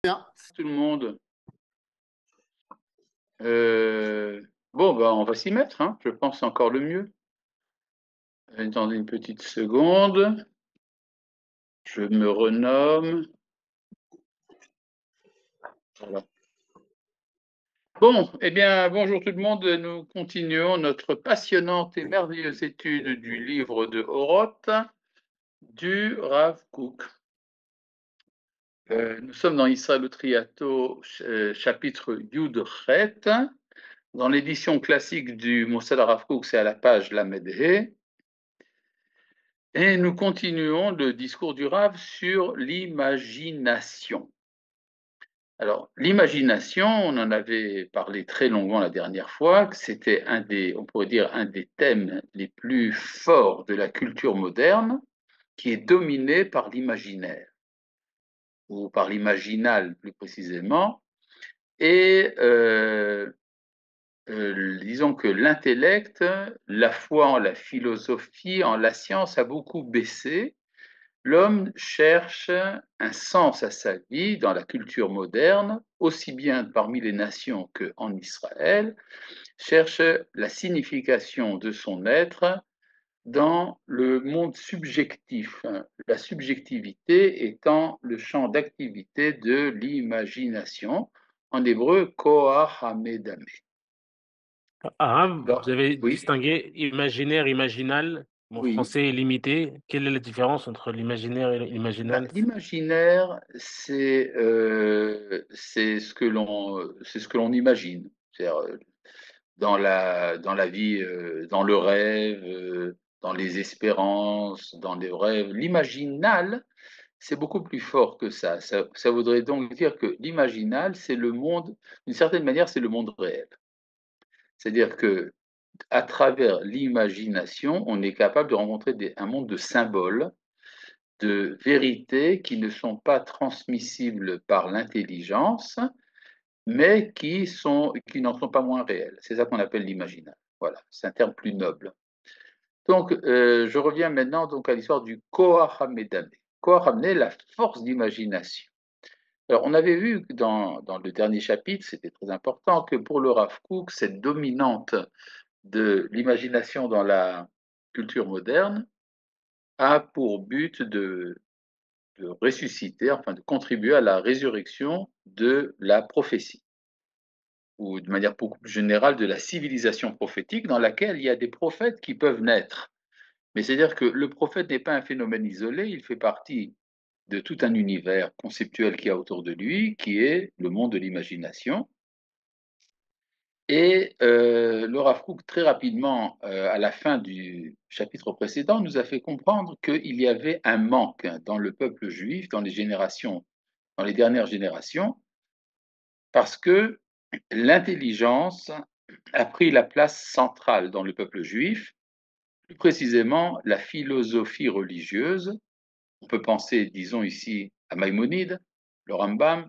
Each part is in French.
Bien, tout le monde. Bon, bah, on va s'y mettre, hein. Je pense encore le mieux. Attendez une petite seconde. Je me renomme. Voilà. Bon, eh bien, bonjour tout le monde. Nous continuons notre passionnante et merveilleuse étude du livre de Oroth du Rav Kook. Nous sommes dans Israël Triato, chapitre Yud Chet. Dans l'édition classique du Mossad Rav Kook, c'est à la page Lamed He. Et nous continuons le discours du Rav sur l'imagination. Alors, l'imagination, on en avait parlé très longuement la dernière fois, que c'était on pourrait dire, un des thèmes les plus forts de la culture moderne, qui est dominé par l'imaginaire, ou par l'imaginal plus précisément. Et disons que l'intellect, la foi en la philosophie, en la science a beaucoup baissé. L'homme cherche un sens à sa vie dans la culture moderne, aussi bien parmi les nations qu'en Israël, cherche la signification de son être dans le monde subjectif, la subjectivité étant le champ d'activité de l'imagination, en hébreu koach hamedame. Arabe, vous Alors, avez oui, distingué imaginaire, imaginal. Mon oui. français est limité. Quelle est la différence entre l'imaginaire et Bah, l'imaginal? l'imaginaire, c'est ce que l'on imagine. C'est-à-dire, dans la vie, dans le rêve, dans les espérances, dans les rêves. L'imaginal, c'est beaucoup plus fort que ça. Ça voudrait donc dire que l'imaginal, c'est le monde, d'une certaine manière, c'est le monde réel. C'est-à-dire que à travers l'imagination, on est capable de rencontrer un monde de symboles, de vérités qui ne sont pas transmissibles par l'intelligence, mais qui n'en sont pas moins réelles. C'est ça qu'on appelle l'imaginal. Voilà, c'est un terme plus noble. Donc, je reviens maintenant donc à l'histoire du Koach HaMedame. Koach HaMedame, la force d'imagination. Alors, on avait vu que dans le dernier chapitre, c'était très important, que pour le Rav Kook, cette dominante de l'imagination dans la culture moderne a pour but de ressusciter, enfin de contribuer à la résurrection de la prophétie, ou de manière beaucoup plus générale de la civilisation prophétique dans laquelle il y a des prophètes qui peuvent naître. Mais c'est-à-dire que le prophète n'est pas un phénomène isolé, il fait partie de tout un univers conceptuel qu'il y a autour de lui, qui est le monde de l'imagination. Et le Rav Kook, très rapidement, à la fin du chapitre précédent, nous a fait comprendre qu'il y avait un manque dans le peuple juif, dans les dernières générations, parce que l'intelligence a pris la place centrale dans le peuple juif, plus précisément la philosophie religieuse. On peut penser, disons ici, à Maïmonide, le Rambam,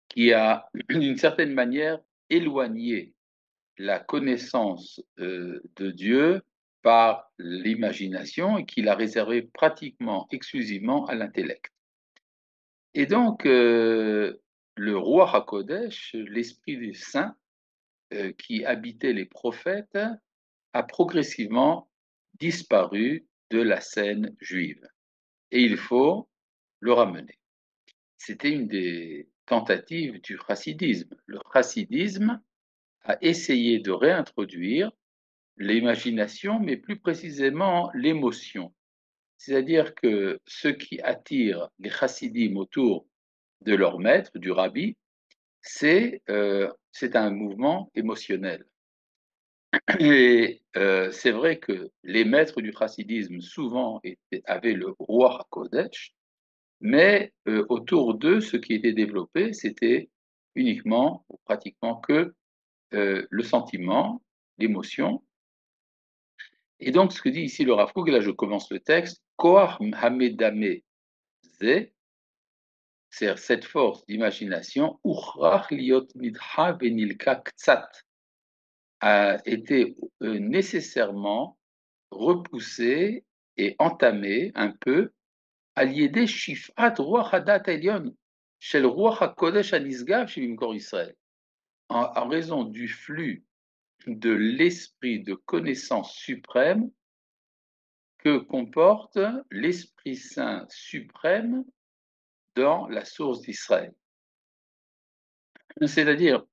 qui a, d'une certaine manière, éloigné la connaissance de Dieu par l'imagination et qui l'a réservé pratiquement exclusivement à l'intellect. Et donc, le roi Hakodesh, l'Esprit du Saint, qui habitait les prophètes, a progressivement disparu de la scène juive. Et il faut le ramener. C'était une des tentatives du chassidisme. Le chassidisme a essayé de réintroduire l'imagination, mais plus précisément l'émotion. C'est-à-dire que ce qui attire les chassidim autour de leur maître, du rabbi, c'est un mouvement émotionnel. Et c'est vrai que les maîtres du chassidisme souvent avaient le roi Kodesh, mais autour d'eux, ce qui était développé, c'était uniquement ou pratiquement que le sentiment, l'émotion. Et donc, ce que dit ici le Rav Kook, et là je commence le texte, Koach Hamedame Ze, c'est cette force d'imagination, Uchrach liot nidha benilka ktsat, a été nécessairement repoussé et entamé un peu à l'idée Shifat Ruach Hadat Elyon, Shel Ruach HaKodesh HaNisgav Shebimkor Israël, en raison du flux de l'esprit de connaissance suprême que comporte l'Esprit Saint suprême dans la source d'Israël. C'est-à-dire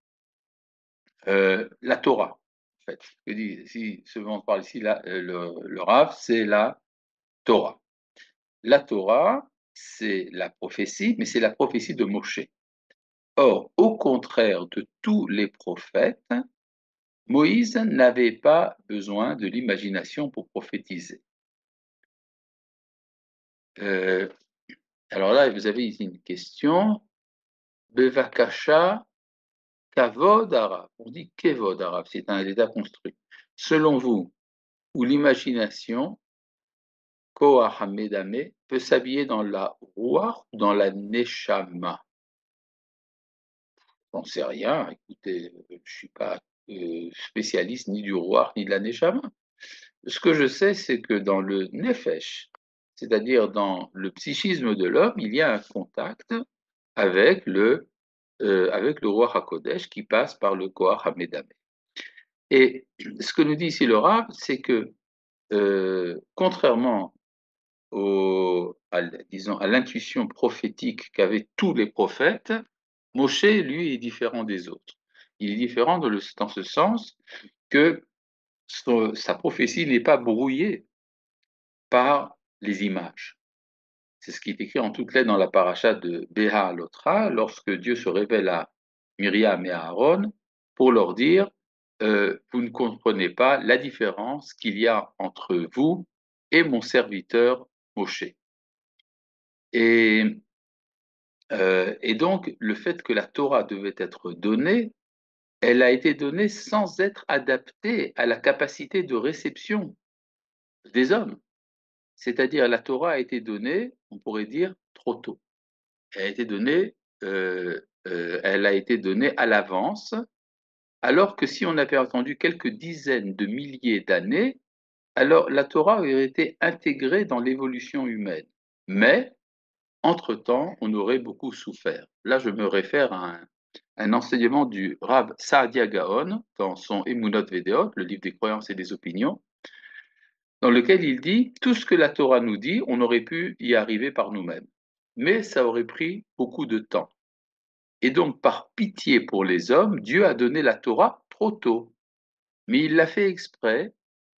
la Torah, en fait. Ce dont on parle ici, le Rav, c'est la Torah. La Torah, c'est la prophétie, mais c'est la prophétie de Moshe. Or, au contraire de tous les prophètes, Moïse n'avait pas besoin de l'imagination pour prophétiser. Alors là, vous avez ici une question. Bevakasha Kavod Arav. On dit Kevod Arav, c'est un état construit. Selon vous, où l'imagination, Koach Hamedame, peut s'habiller dans la Ruach ou dans la Neshama? J'en sais rien. Écoutez, je ne suis pas spécialiste ni du Ruach ni de la Neshama. Ce que je sais, c'est que dans le Nefesh, c'est-à-dire dans le psychisme de l'homme, il y a un contact avec le Ruach HaKodesh qui passe par le Koach HaMedame. Et ce que nous dit ici le Rav, c'est que contrairement disons, à l'intuition prophétique qu'avaient tous les prophètes, Moshe, lui, est différent des autres. Il est différent dans ce sens que sa prophétie n'est pas brouillée par les images. C'est ce qui est écrit en toutes lettres dans la paracha de Béha Lotra, lorsque Dieu se révèle à Myriam et à Aaron pour leur dire vous ne comprenez pas la différence qu'il y a entre vous et mon serviteur Moshe. Et donc, le fait que la Torah devait être donnée, elle a été donnée sans être adaptée à la capacité de réception des hommes. C'est-à-dire, la Torah a été donnée, on pourrait dire, trop tôt. Elle a été donnée à l'avance, alors que si on avait attendu quelques dizaines de milliers d'années, alors la Torah aurait été intégrée dans l'évolution humaine. Mais, entre-temps, on aurait beaucoup souffert. Là, je me réfère à un enseignement du Rav Saadia Gaon dans son Emunot Vedeot, le livre des croyances et des opinions, dans lequel il dit tout ce que la Torah nous dit, on aurait pu y arriver par nous-mêmes. Mais ça aurait pris beaucoup de temps. Et donc, par pitié pour les hommes, Dieu a donné la Torah trop tôt. Mais il l'a fait exprès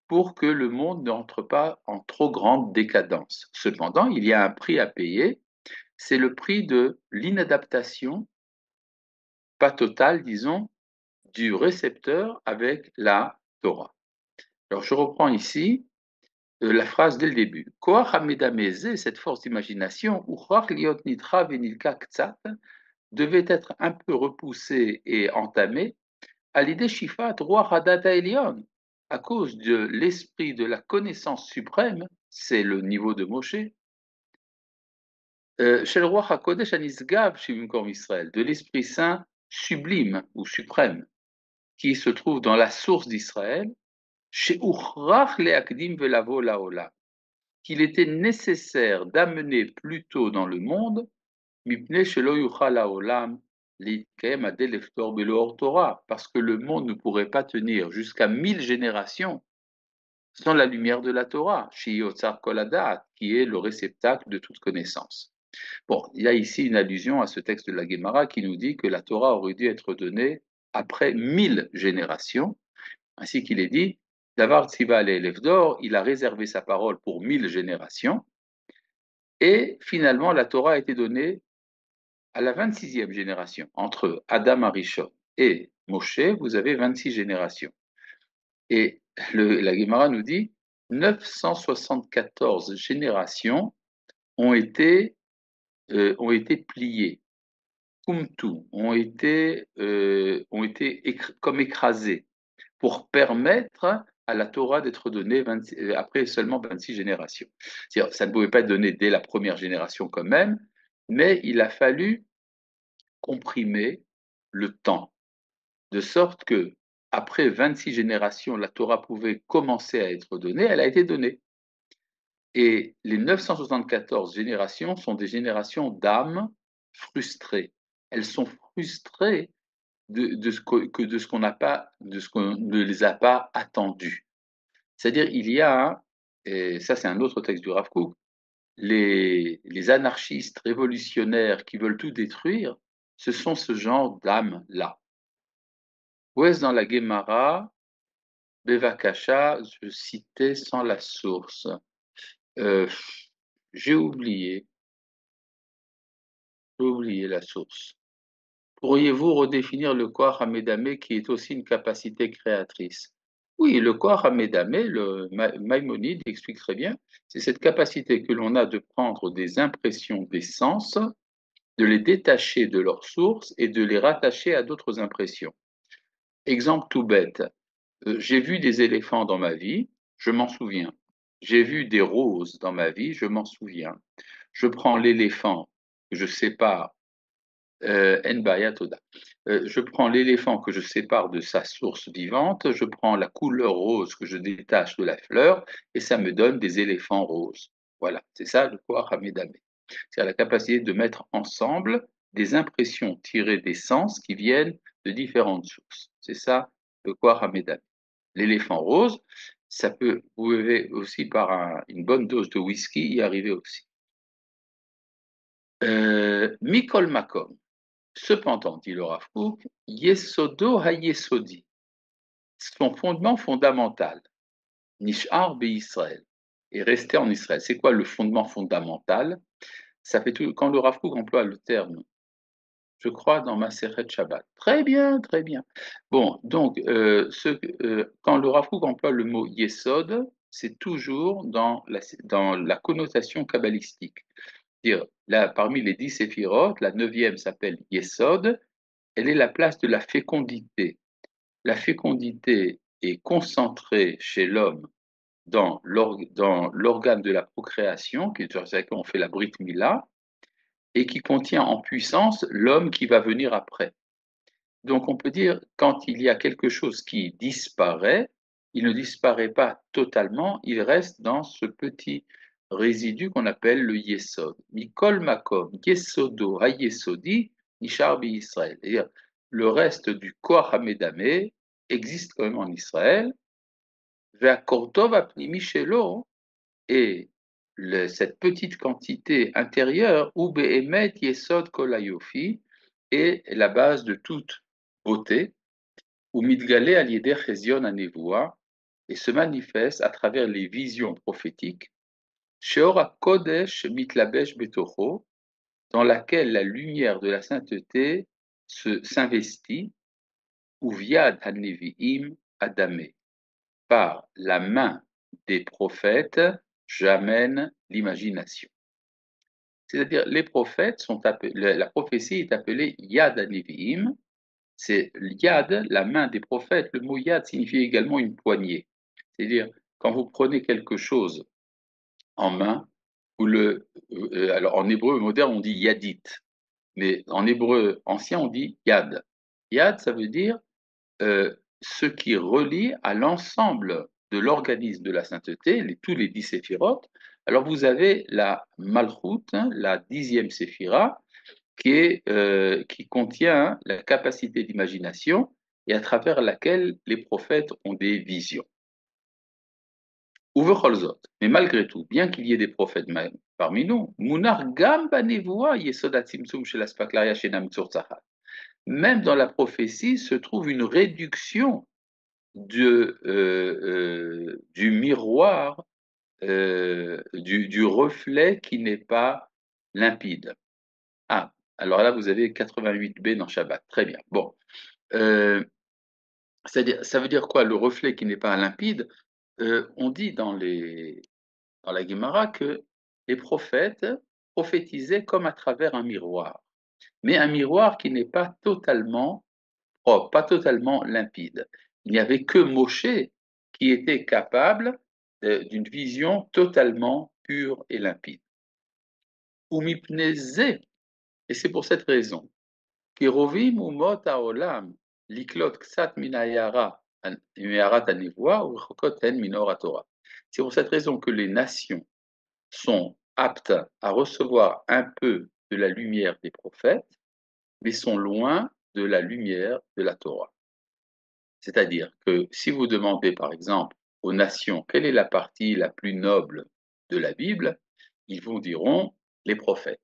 pour que le monde n'entre pas en trop grande décadence. Cependant, il y a un prix à payer, c'est le prix de l'inadaptation, pas totale, disons, du récepteur avec la Torah. Alors, je reprends ici la phrase dès le début. Koach Hamedameze, cette force d'imagination, Uchrach liot nitra venilka ktsat, devait être un peu repoussée et entamée à l'idée Shifat Roi Hadata Elion, à cause de l'esprit de la connaissance suprême, c'est le niveau de Moshe, Shel Roi HaKodesh Anisgav Shivimkom Israël, de l'Esprit Saint sublime ou suprême, qui se trouve dans la source d'Israël, chez Uchrach Leakdim Velavo Laola, qu'il était nécessaire d'amener plus tôt dans le monde, Mipne Shelo Yuchal Haolam, parce que le monde ne pourrait pas tenir jusqu'à 1000 générations sans la lumière de la Torah, Shiyotzar Koladat, qui est le réceptacle de toute connaissance. Bon, il y a ici une allusion à ce texte de la Gemara qui nous dit que la Torah aurait dû être donnée après 1000 générations, ainsi qu'il est dit, Davar Tziva Levdor, il a réservé sa parole pour 1000 générations, et finalement la Torah a été donnée à la 26e génération. Entre Adam Arishon et Moshe, vous avez 26 générations. Et la Gemara nous dit 974 générations ont été pliées, kumtu, comme écrasées, pour permettre à la Torah d'être donnée après seulement 26 générations. C'est-à-dire, ça ne pouvait pas être donné dès la première génération quand même, mais il a fallu comprimer le temps, de sorte que après 26 générations, la Torah pouvait commencer à être donnée, elle a été donnée. Et les 974 générations sont des générations d'âmes frustrées. Elles sont frustrées de ce qu'on n'a pas, de ce qu'on ne les a pas attendues. C'est-à-dire, il y a, et ça c'est un autre texte du Rav Kook, les anarchistes révolutionnaires qui veulent tout détruire, ce sont ce genre d'âmes-là. Où est-ce dans la Guémara, Bevakasha, je citais sans la source. Euh, j'ai oublié la source. Pourriez-vous redéfinir le Koach Hamedamé qui est aussi une capacité créatrice? Oui, le Koach Hamedamé, le Maïmonide explique très bien, c'est cette capacité que l'on a de prendre des impressions des sens, de les détacher de leur source et de les rattacher à d'autres impressions. Exemple tout bête, j'ai vu des éléphants dans ma vie, je m'en souviens. J'ai vu des roses dans ma vie, je m'en souviens. Je prends l'éléphant, je sépare, Nbaya Toda. Je prends l'éléphant que je sépare de sa source vivante, je prends la couleur rose que je détache de la fleur, et ça me donne des éléphants roses. Voilà, c'est ça le Koach Hamedamé. C'est la capacité de mettre ensemble des impressions tirées des sens qui viennent de différentes sources. C'est ça le Koach Hamedamé. L'éléphant rose, ça peut, vous pouvez aussi par une bonne dose de whisky y arriver aussi. Mikol Makom. Cependant, dit le Rav Kook, Yesodo ha-Yesodi, son fondement fondamental, Nishar be-Israël, est resté en Israël. C'est quoi le fondement fondamental? Ça fait tout, quand le Rav Kook emploie le terme, je crois, dans Maseret Shabbat. Très bien, très bien. Bon, donc, quand le Rav Kook emploie le mot Yesod, c'est toujours dans la connotation kabbalistique. Dire, là, parmi les 10 séphirotes, la neuvième s'appelle Yesod, elle est la place de la fécondité. La fécondité est concentrée chez l'homme dans l'organe de la procréation, qui est sur lequel on fait la Brit Mila, et qui contient en puissance l'homme qui va venir après. Donc on peut dire, quand il y a quelque chose qui disparaît, il ne disparaît pas totalement, il reste dans ce petit résidu qu'on appelle le yesod. Mikol makom, yesodo ha-yesodi, nishar bi-Israël. C'est-à-dire, le reste du Koach Hamedamé existe quand même en Israël, ve'akortov apnimi shelo, et cette petite quantité intérieure, ou be'emet yesod kol hayofi, est la base de toute beauté, ou mitgalé al yeder chezion hanevoa, et se manifeste à travers les visions prophétiques, sheor kodesh mitlabesh betocho, dans laquelle la lumière de la sainteté s'investit, ou viad haneviim adamé, par la main des prophètes, j'amène l'imagination. C'est-à-dire, les prophètes sont appelés, la prophétie est appelée Yad HaNevi'im, c'est Yad, la main des prophètes. Le mot Yad signifie également une poignée. C'est-à-dire, quand vous prenez quelque chose en main, alors en hébreu moderne, on dit Yadit, mais en hébreu ancien, on dit Yad. Yad, ça veut dire ce qui relie à l'ensemble de l'organisme de la sainteté, tous les 10 séphirotes. Alors vous avez la Malchut, la 10e séphira, qui contient la capacité d'imagination et à travers laquelle les prophètes ont des visions. Uvecholzot, mais malgré tout, bien qu'il y ait des prophètes parmi nous, Munar Gam Banevoa Yesodat Simtsum Shel Aspaklaria Shenam Tzurtzachat. Même dans la prophétie se trouve une réduction du miroir, du reflet qui n'est pas limpide. Ah, alors là, vous avez 88b dans Shabbat. Très bien. Bon. C'est-à-dire, ça veut dire quoi, le reflet qui n'est pas limpide? On dit dans la Gemara que les prophètes prophétisaient comme à travers un miroir, mais un miroir qui n'est pas totalement propre, pas totalement limpide. Il n'y avait que Moshe qui était capable d'une vision totalement pure et limpide. Umipneze, et c'est pour cette raison, Kirovim umot haolam liklot ksat min hayarat hanevoa urchokot hen min or haTorah. C'est pour cette raison que les nations sont aptes à recevoir un peu de la lumière des prophètes, mais sont loin de la lumière de la Torah. C'est-à-dire que si vous demandez, par exemple, aux nations quelle est la partie la plus noble de la Bible, ils vous diront les prophètes.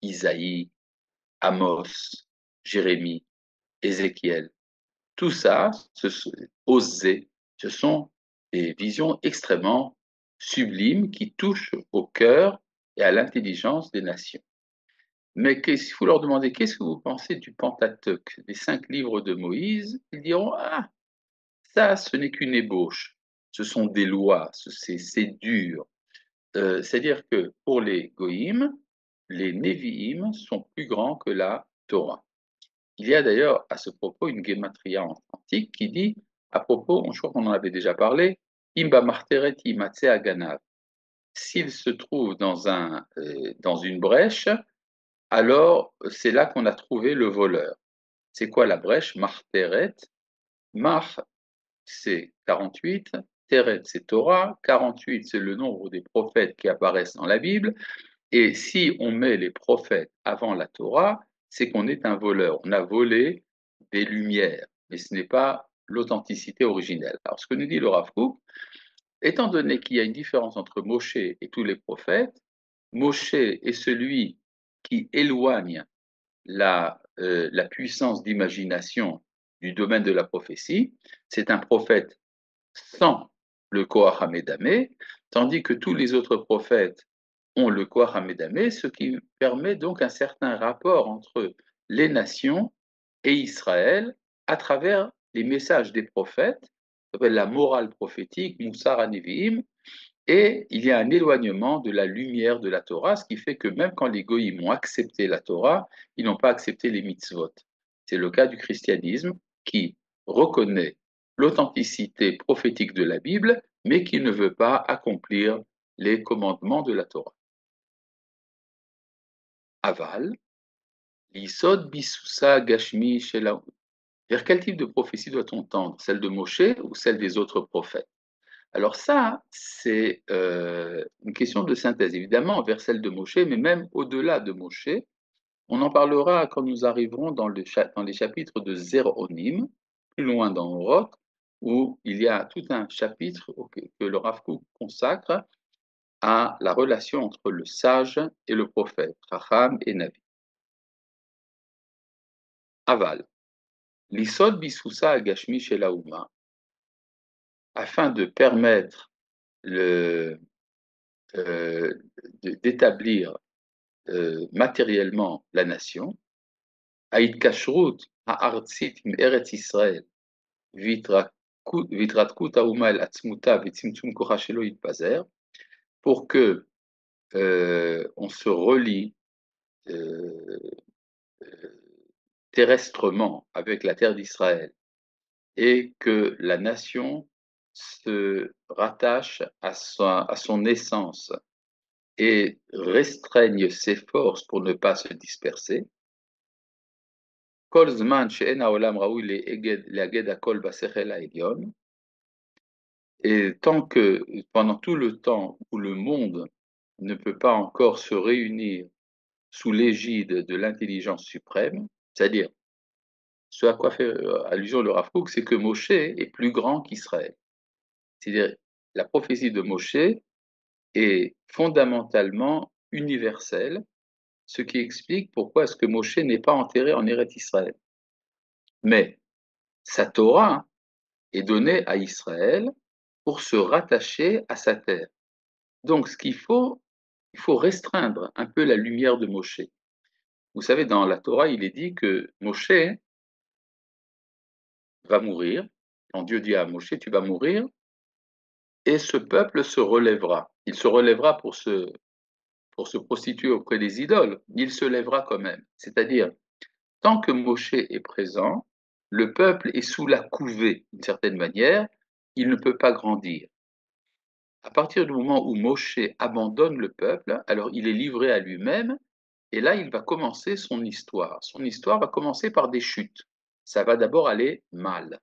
Isaïe, Amos, Jérémie, Ézéchiel. Tout ça, Osée, ce sont des visions extrêmement sublimes qui touchent au cœur et à l'intelligence des nations. Mais si vous leur demandez qu'est-ce que vous pensez du Pentateuque, des 5 livres de Moïse, ils diront ah, ça, ce n'est qu'une ébauche. Ce sont des lois, c'est dur. C'est-à-dire que pour les Goïm, les Névi'im sont plus grands que la Torah. Il y a d'ailleurs à ce propos une guématria antique qui dit, à propos, je crois qu'on en avait déjà parlé, Imba marteret imatse aganav. S'il se trouve dans une brèche, alors c'est là qu'on a trouvé le voleur. C'est quoi la brèche? Marteret. Mar, c'est 48, Teret, c'est Torah, 48, c'est le nombre des prophètes qui apparaissent dans la Bible, et si on met les prophètes avant la Torah, c'est qu'on est un voleur. On a volé des lumières, mais ce n'est pas l'authenticité originelle. Alors, ce que nous dit le Rav Kook, étant donné qu'il y a une différence entre Moshe et tous les prophètes, Moshe est celui qui éloigne la puissance d'imagination du domaine de la prophétie. C'est un prophète sans le Koach Hamedamé, tandis que tous les autres prophètes ont le Koach Hamedamé, ce qui permet donc un certain rapport entre les nations et Israël à travers les messages des prophètes, ça s'appelle la morale prophétique, Moussar Nevi'im, et il y a un éloignement de la lumière de la Torah, ce qui fait que même quand les goïms ont accepté la Torah, ils n'ont pas accepté les mitzvot. C'est le cas du christianisme qui reconnaît l'authenticité prophétique de la Bible, mais qui ne veut pas accomplir les commandements de la Torah. Aval, l'isod bisusa gashmi shela. Vers quel type de prophétie doit-on tendre? Celle de Moshe ou celle des autres prophètes? Alors ça, c'est une question de synthèse, évidemment, vers celle de Moshe, mais même au-delà de Moshe. On en parlera quand nous arriverons dans les chapitres de Zéronim, plus loin dans Oroth, où il y a tout un chapitre que le Rav Kook consacre à la relation entre le sage et le prophète, Chacham et Navi. Aval, l'isod bisusa agashmi shel haouma, afin de permettre d'établir matériellement la nation, Aïd Kashrut ha'artzit im Eretz Israël, vitratkut ha'uma el atzmuta v'tzimtzum kocha shelo yitpazer, pour que on se relie terrestrement avec la terre d'Israël et que la nation se rattache à son essence et restreigne ses forces pour ne pas se disperser. Kol zman she'en ha'olam raoui le'aged hakol basechel ha'elyon. Et tant que, pendant tout le temps où le monde ne peut pas encore se réunir sous l'égide de l'intelligence suprême, c'est-à-dire ce à quoi fait allusion le Rav Kook, c'est que Moshe est plus grand qu'Israël. C'est-à-dire la prophétie de Moshe est fondamentalement universelle, ce qui explique pourquoi est-ce que Moshe n'est pas enterré en Eretz Israël. Mais sa Torah est donnée à Israël pour se rattacher à sa terre. Donc, il faut restreindre un peu la lumière de Moshe. Vous savez, dans la Torah, il est dit que Moshe va mourir. Quand Dieu dit à Moshe, tu vas mourir, et ce peuple se relèvera. Il se relèvera pour se prostituer auprès des idoles, il se lèvera quand même. C'est-à-dire, tant que Moshe est présent, le peuple est sous la couvée, d'une certaine manière, il ne peut pas grandir. À partir du moment où Moshe abandonne le peuple, alors il est livré à lui-même, et là il va commencer son histoire. Son histoire va commencer par des chutes. Ça va d'abord aller mal.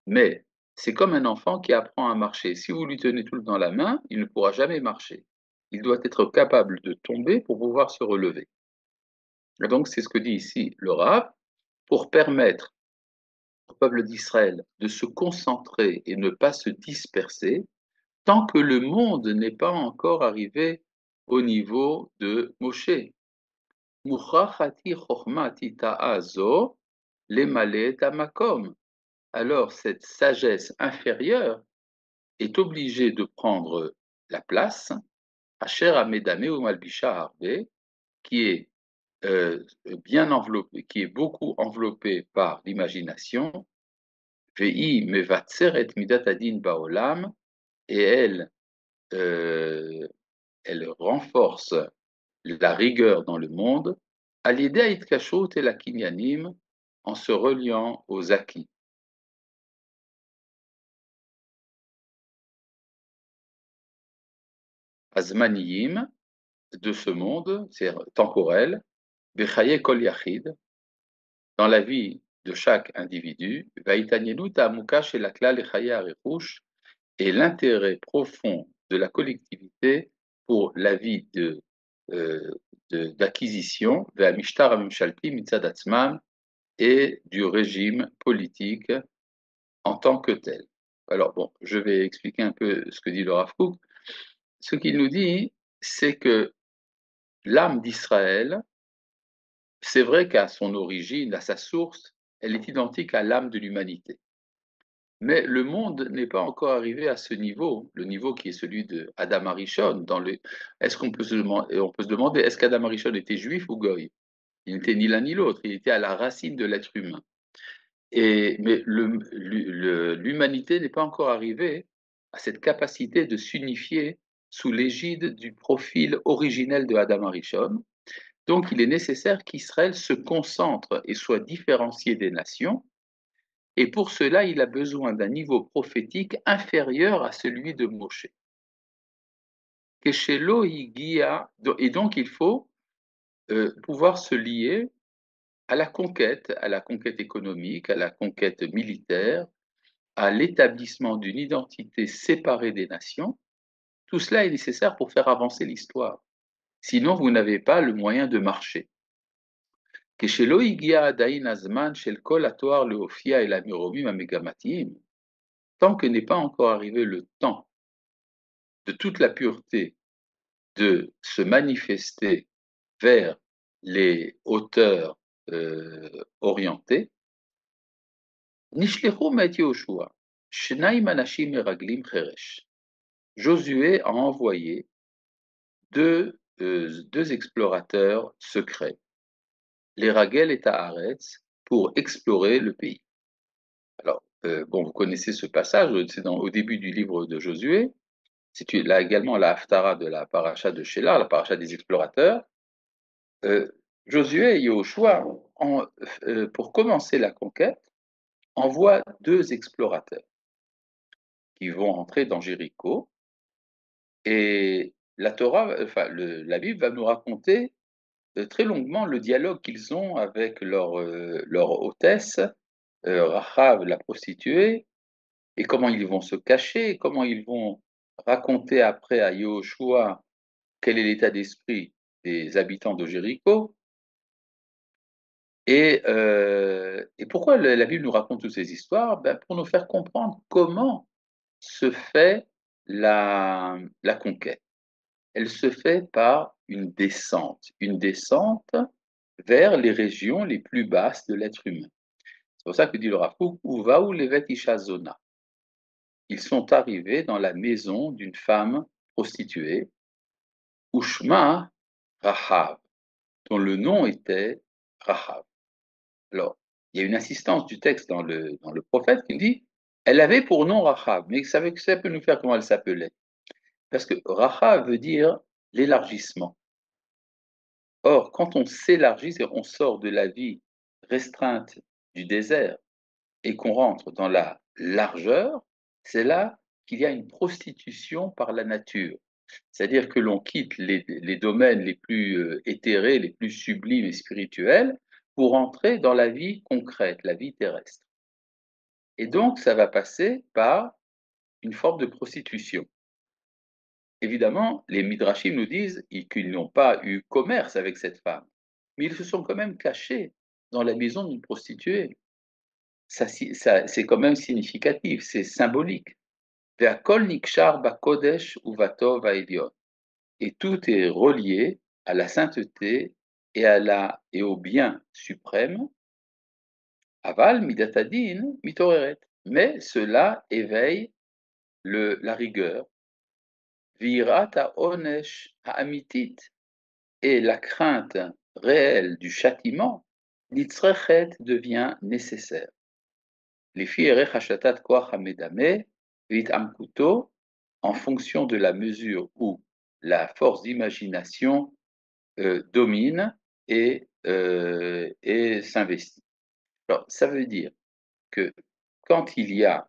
Mais c'est comme un enfant qui apprend à marcher. Si vous lui tenez tout le temps la main, il ne pourra jamais marcher. Il doit être capable de tomber pour pouvoir se relever. Et donc, c'est ce que dit ici le Rav, pour permettre au peuple d'Israël de se concentrer et ne pas se disperser, tant que le monde n'est pas encore arrivé au niveau de Moshe. Mukhrachati chokhmati ta'azo lemale tamakom. Alors cette sagesse inférieure est obligée de prendre la place, Asher Amedame ou Malbisha Harbe, qui est bien enveloppé, qui est beaucoup enveloppé par l'imagination, Vei mevatzeret midat adin baolam, et euh, elle renforce la rigueur dans le monde, à l'idée Aitkashut et la kinyanim, en se reliant aux acquis. Azmaniyim, de ce monde, c'est temporel, Bechaye kol yachid, dans la vie de chaque individu, Vaitanienu ta'amuka chez la klal et chaye arechush, et l'intérêt profond de la collectivité pour la vie d'acquisition, Ve'amishtar hamimshalti mitzad atzmam, et du régime politique en tant que tel. Alors bon, je vais expliquer un peu ce que dit le Rav Kook. Ce qu'il nous dit, c'est que l'âme d'Israël, c'est vrai qu'à son origine, à sa source, elle est identique à l'âme de l'humanité. Mais le monde n'est pas encore arrivé à ce niveau, le niveau qui est celui de Adam Arishon. Est-ce qu'on peut on peut se demander, est-ce qu'Adam Arishon était juif ou goy? Il n'était ni l'un ni l'autre, il était à la racine de l'être humain. Mais l'humanité n'est pas encore arrivée à cette capacité de s'unifier sous l'égide du profil originel de Adam Arishon. Donc, il est nécessaire qu'Israël se concentre et soit différencié des nations. Et pour cela, il a besoin d'un niveau prophétique inférieur à celui de Moshe. Et donc, il faut pouvoir se lier à la conquête économique, à la conquête militaire, à l'établissement d'une identité séparée des nations. Tout cela est nécessaire pour faire avancer l'histoire. Sinon, vous n'avez pas le moyen de marcher. Tant que n'est pas encore arrivé le temps de toute la pureté de se manifester vers les hauteurs orientées, Josué a envoyé deux explorateurs secrets, les Ragel et Taharetz, pour explorer le pays. Alors, bon, vous connaissez ce passage, c'est au début du livre de Josué. C'est là également la haftara de la paracha de Shelah, la paracha des explorateurs. Josué et Yahushua, pour commencer la conquête, envoient deux explorateurs qui vont entrer dans Jéricho. Et la Torah, enfin, la Bible va nous raconter très longuement le dialogue qu'ils ont avec leur hôtesse, Rachav, la prostituée, et comment ils vont se cacher, comment ils vont raconter après à Yahushua quel est l'état d'esprit des habitants de Jéricho. Et pourquoi la Bible nous raconte toutes ces histoires? Pour nous faire comprendre comment se fait la conquête. Elle se fait par une descente vers les régions les plus basses de l'être humain. C'est pour ça que dit le Rav Kook, Uvaou levet isha zona. Ils sont arrivés dans la maison d'une femme prostituée, Ushma Rahav, dont le nom était Rahav. Alors, il y a une insistance du texte dans le prophète qui dit, elle avait pour nom Rahav, mais ça peut nous faire comment elle s'appelait. Parce que Rahav veut dire l'élargissement. Or, quand on s'élargit, on sort de la vie restreinte du désert et qu'on rentre dans la largeur, c'est là qu'il y a une prostitution par la nature. C'est-à-dire que l'on quitte les domaines les plus éthérés, les plus sublimes et spirituels, pour entrer dans la vie concrète, la vie terrestre. Et donc, ça va passer par une forme de prostitution. Évidemment, les Midrashim nous disent qu'ils n'ont pas eu commerce avec cette femme. mais ils se sont quand même cachés dans la maison d'une prostituée. C'est quand même significatif, c'est symbolique. Ve'akol nikshar bakodesh uvatov ha'elyon. Et tout est relié à la sainteté et au bien suprême. Aval midatadin mitoreret. Mais cela éveille la rigueur. Virat ha'onesh ha'amitit. Et la crainte réelle du châtiment, nitzrechet devient nécessaire. Les filles hashatat koach hamedame vit amkuto, en fonction de la mesure où la force d'imagination domine et s'investit. Alors, ça veut dire que quand il y a,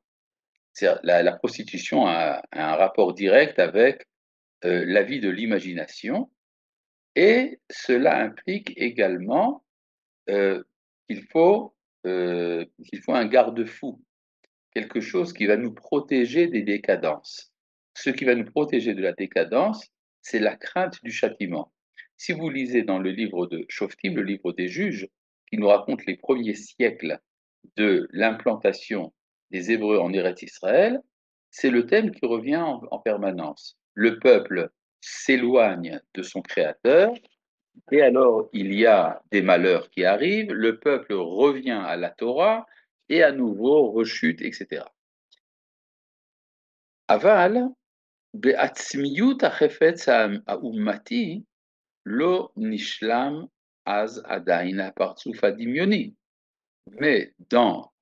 la prostitution a un rapport direct avec la vie de l'imagination, et cela implique également euh, qu'il faut, qu'il faut un garde-fou, quelque chose qui va nous protéger des décadences. Ce qui va nous protéger de la décadence, c'est la crainte du châtiment. Si vous lisez dans le livre de Shoftim, le livre des juges, qui nous raconte les premiers siècles de l'implantation des Hébreux en Eretz Israël, c'est le thème qui revient en permanence. Le peuple s'éloigne de son créateur, et alors il y a des malheurs qui arrivent, le peuple revient à la Torah, et à nouveau rechute, etc. Aval, be'atzmiyut hachefetz ha'ummati, lo nishlam az adain ha'partzuf hadimyoni. Mais dans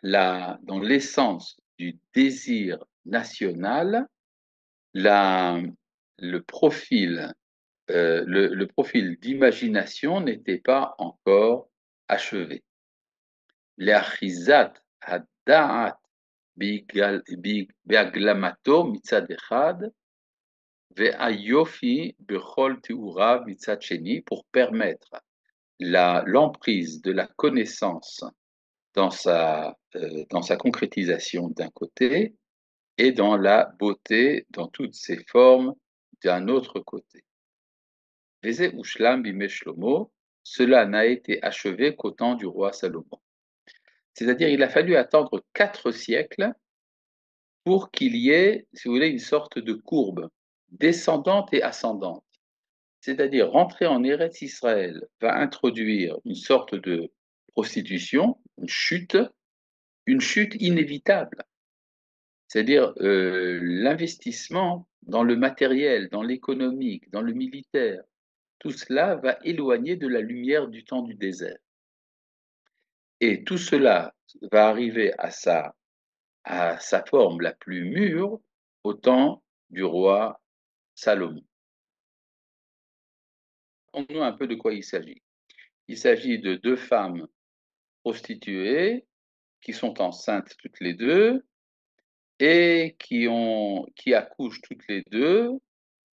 l'essence du désir national, le profil, le profil d'imagination n'était pas encore achevé. L'achizat hada'at be'aglamato mitzad echad ve'ayofi bechol te'urav mitzad sheni, pour permettre l'emprise de la connaissance dans sa concrétisation d'un côté et dans la beauté dans toutes ses formes d'un autre côté. Veze ushlam bimei Shlomo, cela n'a été achevé qu'au temps du roi Salomon. C'est-à-dire il a fallu attendre 4 siècles pour qu'il y ait, si vous voulez, une sorte de courbe descendante et ascendante. C'est-à-dire rentrer en Eretz Israël va introduire une sorte de prostitution, une chute inévitable. C'est-à-dire l'investissement dans le matériel, dans l'économique, dans le militaire, tout cela va éloigner de la lumière du temps du désert. Et tout cela va arriver à sa forme la plus mûre au temps du roi Salomon. On voit un peu de quoi il s'agit. Il s'agit de 2 femmes prostituées qui sont enceintes toutes les deux et qui accouchent toutes les deux.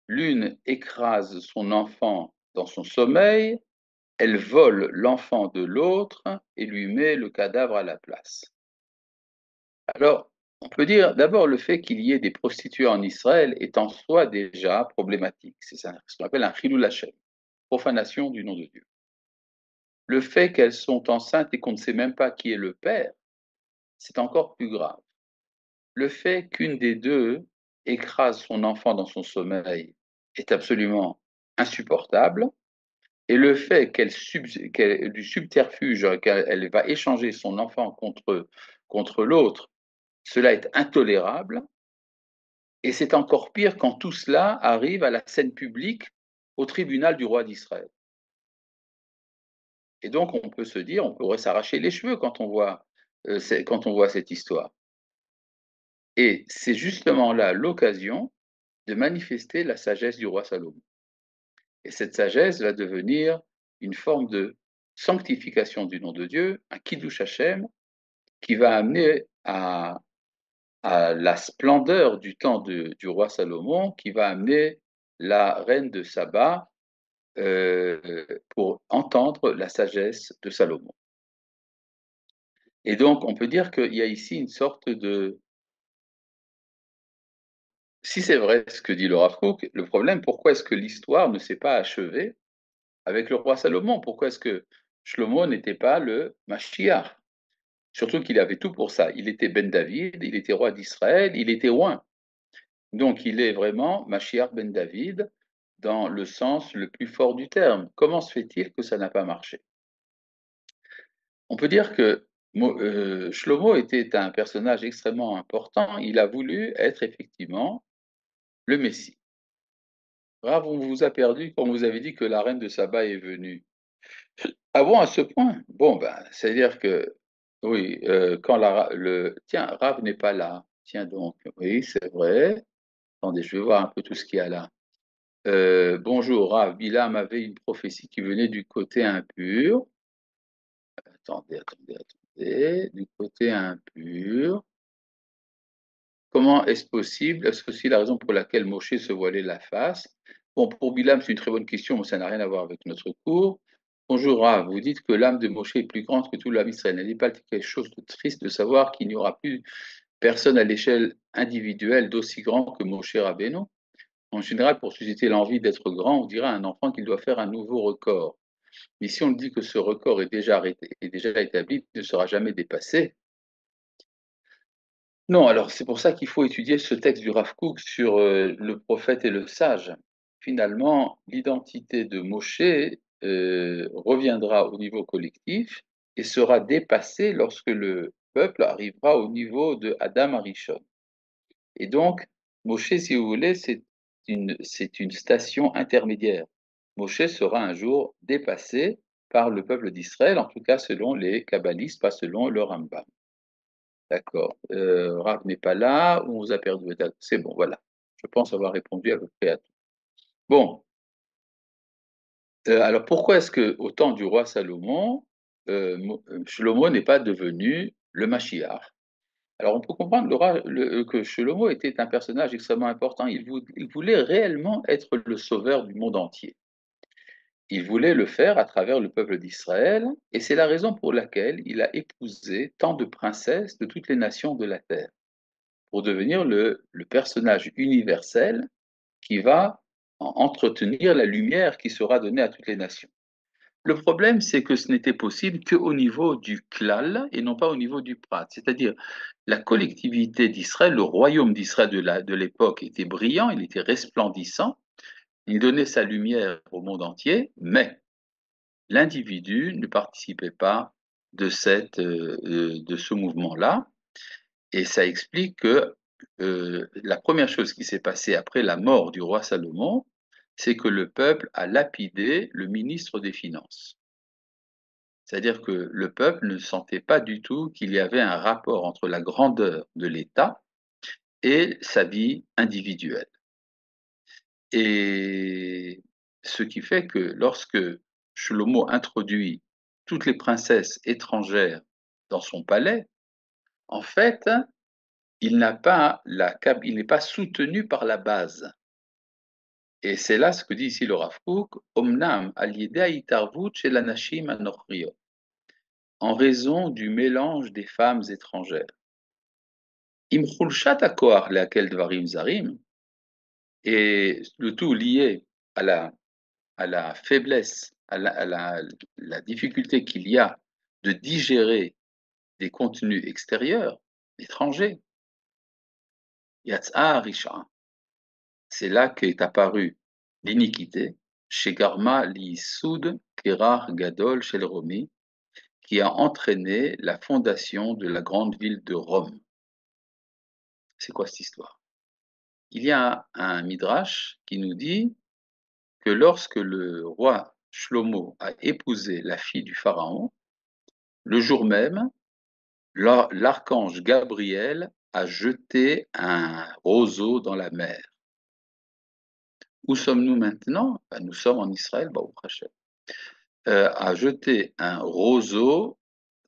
L'une écrase son enfant dans son sommeil, elle vole l'enfant de l'autre et lui met le cadavre à la place. Alors, on peut dire d'abord le fait qu'il y ait des prostituées en Israël est en soi déjà problématique. C'est ce qu'on appelle un chilul Hashem, profanation du nom de Dieu. Le fait qu'elles sont enceintes et qu'on ne sait même pas qui est le père, c'est encore plus grave. Le fait qu'une des deux écrase son enfant dans son sommeil est absolument insupportable. Et le fait du subterfuge, qu'elle va échanger son enfant contre l'autre, cela est intolérable. Et c'est encore pire quand tout cela arrive à la scène publique, au tribunal du roi d'Israël. Et donc, on peut se dire, on pourrait s'arracher les cheveux quand on voit cette histoire. Et c'est justement là l'occasion de manifester la sagesse du roi Salomon. Et cette sagesse va devenir une forme de sanctification du nom de Dieu, un Kiddush Hashem, qui va amener à la splendeur du temps du roi Salomon, qui va amener la reine de Saba pour entendre la sagesse de Salomon. Et donc, on peut dire qu'il y a ici une sorte de... Si c'est vrai ce que dit le Rav Kook, le problème, pourquoi est-ce que l'histoire ne s'est pas achevée avec le roi Salomon. Pourquoi est-ce que Shlomo n'était pas le Mashiach? Surtout qu'il avait tout pour ça. Il était Ben David, il était roi d'Israël, il était roi. Donc il est vraiment Mashiach Ben David dans le sens le plus fort du terme. Comment se fait-il que ça n'a pas marché? On peut dire que Shlomo était un personnage extrêmement important. Il a voulu être effectivement le Messie. Brave, on vous a perdu quand vous avez dit que la reine de Saba est venue. Ah bon, à ce point? Bon, ben, c'est-à-dire que, oui, quand tiens, Rav n'est pas là. Tiens donc, oui, c'est vrai. Attendez, je vais voir un peu tout ce qu'il y a là. Bonjour, Rav. Bilam avait une prophétie qui venait du côté impur. Attendez. Du côté impur. Comment est-ce possible? Est-ce aussi la raison pour laquelle Moshe se voilait la face? Bon, pour Bilam, c'est une très bonne question, mais ça n'a rien à voir avec notre cours. Bonjour Rav, vous dites que l'âme de Moshe est plus grande que tout l'âme Israël. N'est-il pas quelque chose de triste de savoir qu'il n'y aura plus personne à l'échelle individuelle d'aussi grand que Moshe Rabbeinu? En général, pour susciter l'envie d'être grand, on dirait à un enfant qu'il doit faire un nouveau record. Mais si on dit que ce record est déjà établi, il ne sera jamais dépassé. Non, alors c'est pour ça qu'il faut étudier ce texte du Rav Kook sur le prophète et le sage. Finalement, l'identité de Moshe reviendra au niveau collectif et sera dépassée lorsque le peuple arrivera au niveau de Adam Arishon. Et donc, Moshe, si vous voulez, c'est une station intermédiaire. Moshe sera un jour dépassé par le peuple d'Israël, en tout cas selon les kabbalistes, pas selon le Rambam. D'accord. Rav n'est pas là, on vous a perdu. C'est bon, voilà. Je pense avoir répondu à peu près à tout. Bon, alors pourquoi est-ce que au temps du roi Salomon, Shlomo n'est pas devenu le Mashiach? Alors on peut comprendre que Shlomo était un personnage extrêmement important. Il voulait réellement être le sauveur du monde entier. Il voulait le faire à travers le peuple d'Israël, et c'est la raison pour laquelle il a épousé tant de princesses de toutes les nations de la terre, pour devenir le personnage universel qui va entretenir la lumière qui sera donnée à toutes les nations. Le problème, c'est que ce n'était possible qu'au niveau du klal et non pas au niveau du prat. C'est-à-dire, la collectivité d'Israël, le royaume d'Israël de l'époque était brillant, il était resplendissant, il donnait sa lumière au monde entier, mais l'individu ne participait pas de ce mouvement-là. Et ça explique que la première chose qui s'est passée après la mort du roi Salomon, c'est que le peuple a lapidé le ministre des Finances. C'est-à-dire que le peuple ne sentait pas du tout qu'il y avait un rapport entre la grandeur de l'État et sa vie individuelle. Et ce qui fait que lorsque Shlomo introduit toutes les princesses étrangères dans son palais, en fait, il n'est pas soutenu par la base. Et c'est là ce que dit ici le Rav Kook, Omnam al itarvut shel anashim anochriot, en raison du mélange des femmes étrangères. Im chulshat hakoach leakel dvarim zarim, et le tout lié à la faiblesse, la difficulté qu'il y a de digérer des contenus extérieurs, étrangers. Yatsa Risha, c'est là qu'est apparue l'iniquité, chez Garma l'Issoud Kerar Gadol chez le Romi, qui a entraîné la fondation de la grande ville de Rome. C'est quoi cette histoire? Il y a un midrash qui nous dit que lorsque le roi Shlomo a épousé la fille du pharaon, le jour même, l'archange Gabriel a jeté un roseau dans la mer. Où sommes-nous maintenant? Ben, nous sommes en Israël, Baruch Hashem. A jeté un roseau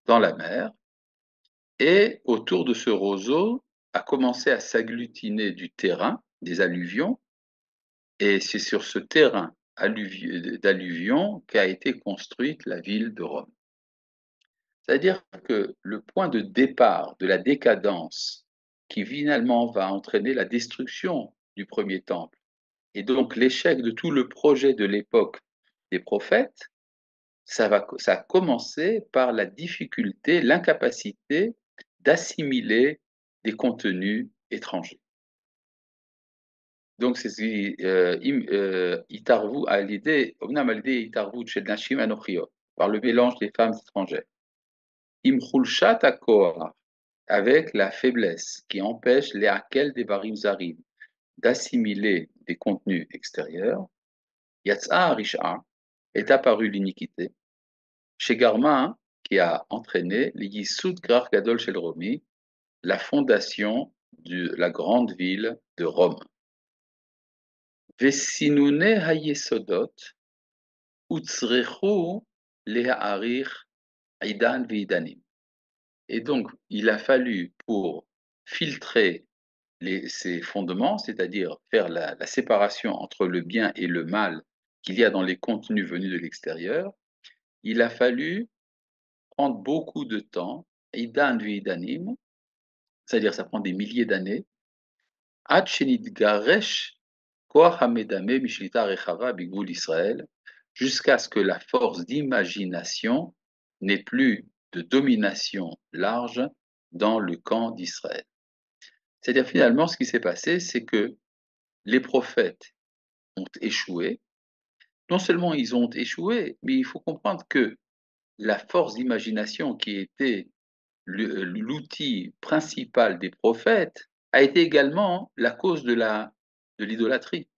dans la mer, et autour de ce roseau a commencé à s'agglutiner du terrain, des alluvions, et c'est sur ce terrain d'alluvions qu'a été construite la ville de Rome. C'est-à-dire que le point de départ de la décadence qui finalement va entraîner la destruction du premier temple, et donc l'échec de tout le projet de l'époque des prophètes, ça a commencé par la difficulté, l'incapacité d'assimiler des contenus étrangers. Donc c'est התערבו על ידי, אמנם על ידי התערבות של נשים אנוכיות, par le mélange des femmes étrangères. עם חולשת הכוח, avec la faiblesse qui empêche לעכל דברים זרים, d'assimiler des contenus extérieurs, יצאה הרשעה, est apparue l'iniquité, שגרמה, qui a entraîné לייסוד כרך גדול של רומי, la fondation de la grande ville de Rome. וסינוני היסודות הוצרכו להעריך עידן ועידנים. Et donc, il a fallu, pour filtrer ces fondements, c'est-à-dire faire la séparation entre le bien et le mal qu'il y a dans les contenus venus de l'extérieur, il a fallu prendre beaucoup de temps, עידן ועידנים, c'est-à-dire ça prend des milliers d'années, עד שנתגרש כוח המדמה משליטה רחבה בגבול ישראל, jusqu'à ce que la force d'imagination n'ait plus de domination large dans le camp d'Israël. C'est-à-dire finalement ce qui s'est passé, c'est que les prophètes ont échoué. Non seulement ils ont échoué, mais il faut comprendre que la force d'imagination qui était l'outil principal des prophètes a été également la cause de l'idolâtrie.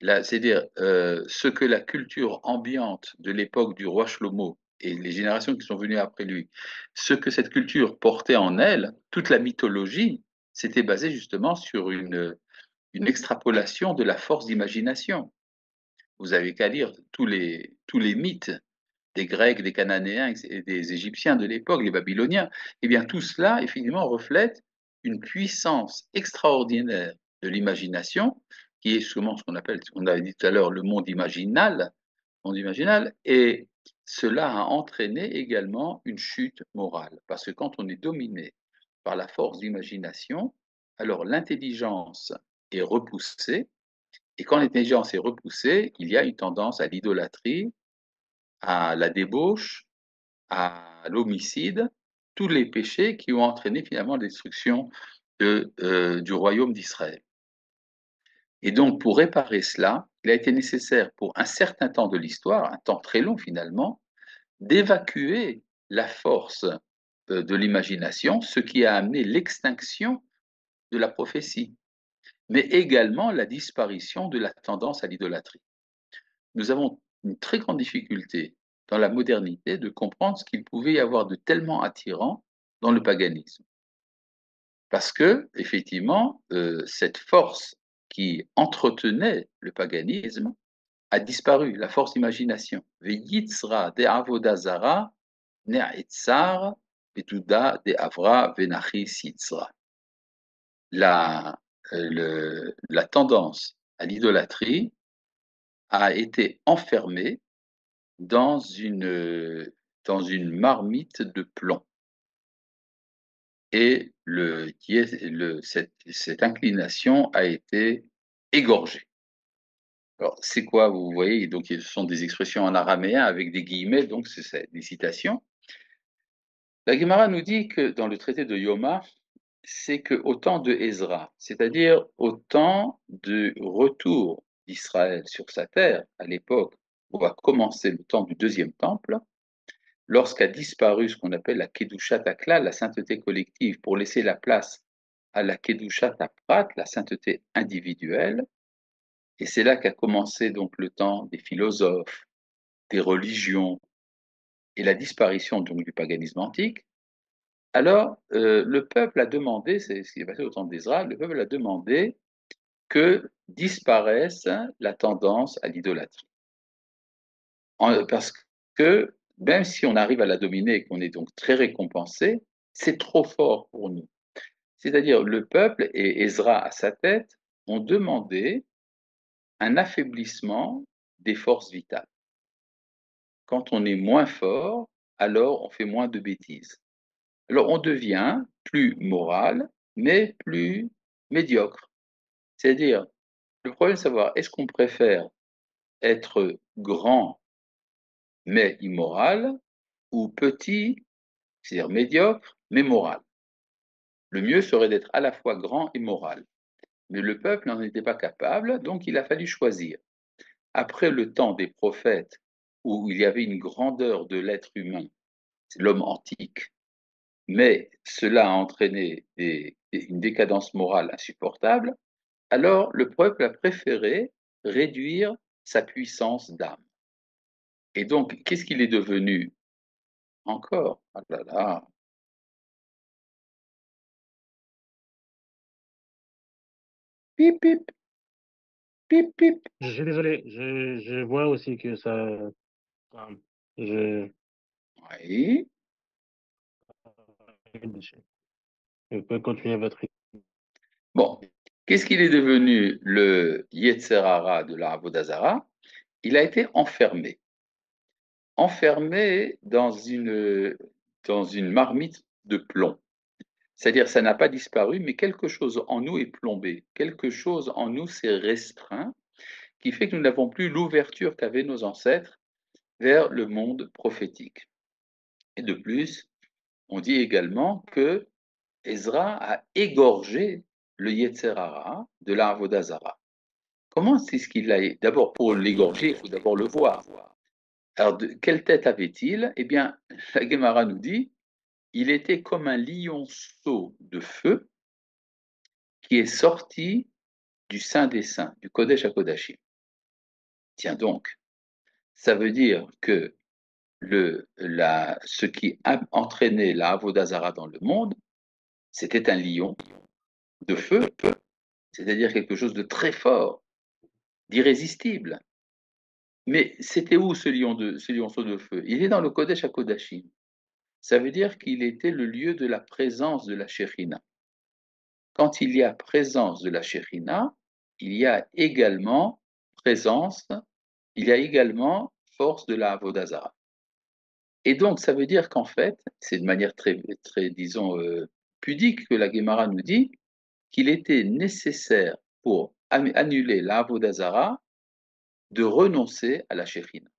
C'est-à-dire ce que la culture ambiante de l'époque du roi Shlomo et les générations qui sont venues après lui, ce que cette culture portait en elle, toute la mythologie, s'était basée justement sur une extrapolation de la force d'imagination. Vous avez qu'à lire tous les mythes des Grecs, des Cananéens et des Égyptiens de l'époque, les Babyloniens. Eh bien, tout cela, effectivement, reflète une puissance extraordinaire de l'imagination, qui est souvent ce qu'on appelle, on avait dit tout à l'heure, le monde imaginal, et cela a entraîné également une chute morale, parce que quand on est dominé par la force d'imagination, alors l'intelligence est repoussée, et quand l'intelligence est repoussée, il y a une tendance à l'idolâtrie, à la débauche, à l'homicide, tous les péchés qui ont entraîné finalement la destruction du royaume d'Israël. Et donc, pour réparer cela, il a été nécessaire pour un certain temps de l'histoire, un temps très long finalement, d'évacuer la force de l'imagination, ce qui a amené l'extinction de la prophétie, mais également la disparition de la tendance à l'idolâtrie. Nous avons une très grande difficulté dans la modernité de comprendre ce qu'il pouvait y avoir de tellement attirant dans le paganisme. Parce que, effectivement, cette force qui entretenait le paganisme a disparu, la force d'imagination. Veyitzra de avodazara ne'etzar betuda de avra venachi sitzra. La tendance à l'idolâtrie a été enfermée dans une marmite de plomb. Et cette inclination a été égorgée. Alors, c'est quoi, vous voyez, donc ce sont des expressions en araméen avec des guillemets, donc c'est des citations. La Gemara nous dit que dans le traité de Yoma, c'est qu'au temps de Ezra, c'est-à-dire au temps du retour d'Israël sur sa terre, à l'époque où a commencé le temps du deuxième temple, lorsqu'a disparu ce qu'on appelle la Kedushat Akla, la sainteté collective, pour laisser la place à la Kedushat Aprat, la sainteté individuelle, et c'est là qu'a commencé donc le temps des philosophes, des religions, et la disparition donc du paganisme antique. Alors, le peuple a demandé, c'est ce qui est passé au temps d'Ezra, le peuple a demandé que disparaisse la tendance à l'idolâtrie. Parce que même si on arrive à la dominer et qu'on est donc très récompensé, c'est trop fort pour nous. C'est-à-dire le peuple et Ezra à sa tête ont demandé un affaiblissement des forces vitales. Quand on est moins fort, alors on fait moins de bêtises. Alors on devient plus moral, mais plus médiocre. C'est-à-dire, le problème est de savoir, est-ce qu'on préfère être grand mais immoral, ou petit, c'est-à-dire médiocre, mais moral. Le mieux serait d'être à la fois grand et moral. Mais le peuple n'en était pas capable, donc il a fallu choisir. Après le temps des prophètes, où il y avait une grandeur de l'être humain, c'est l'homme antique, mais cela a entraîné une décadence morale insupportable, alors le peuple a préféré réduire sa puissance d'âme. Et donc, qu'est-ce qu'il est devenu encore? Ah là là, pip, pip, pip, pip. Je suis désolé, je vois aussi que ça. Enfin, je, Oui. je peux continuer votre. Bon, qu'est-ce qu'il est devenu le Yetzer Hara de la Avodah Il a été enfermé, enfermé dans une marmite de plomb. C'est-à-dire, ça n'a pas disparu, mais quelque chose en nous est plombé, quelque chose en nous s'est restreint, qui fait que nous n'avons plus l'ouverture qu'avaient nos ancêtres vers le monde prophétique. Et de plus, on dit également que Ezra a égorgé le Yetzer Hara de la Avodah. Comment c'est ce qu'il a... D'abord, pour l'égorger, il faut d'abord le voir. Alors, quelle tête avait-il? Eh bien, la Gemara nous dit, il était comme un lionceau de feu qui est sorti du Saint des Saints, du Kodesh à Kodashim. Tiens donc, ça veut dire que ce qui a entraîné la Avodazara dans le monde, c'était un lion de feu, c'est-à-dire quelque chose de très fort, d'irrésistible. Mais c'était où ce lionceau de feu? Il est dans le Kodesh à Kodashim. Ça veut dire qu'il était le lieu de la présence de la Shekhinah. Quand il y a présence de la Shekhinah, il y a également présence, il y a également force de la Avodazara. Et donc, ça veut dire qu'en fait, c'est de manière très, très disons, pudique que la Gemara nous dit qu'il était nécessaire pour annuler la Avodazara de renoncer à la Shekhinah.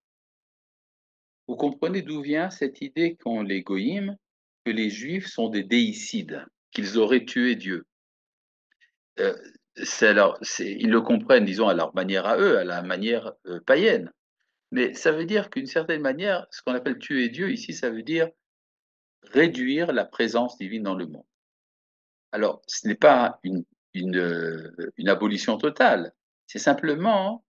Vous comprenez d'où vient cette idée qu'ont les goïms que les juifs sont des déicides, qu'ils auraient tué Dieu. Euh, ils le comprennent, disons, à leur manière à eux, à la manière païenne. Mais ça veut dire qu'une certaine manière, ce qu'on appelle tuer Dieu ici, ça veut dire réduire la présence divine dans le monde. Alors, ce n'est pas une abolition totale, c'est simplement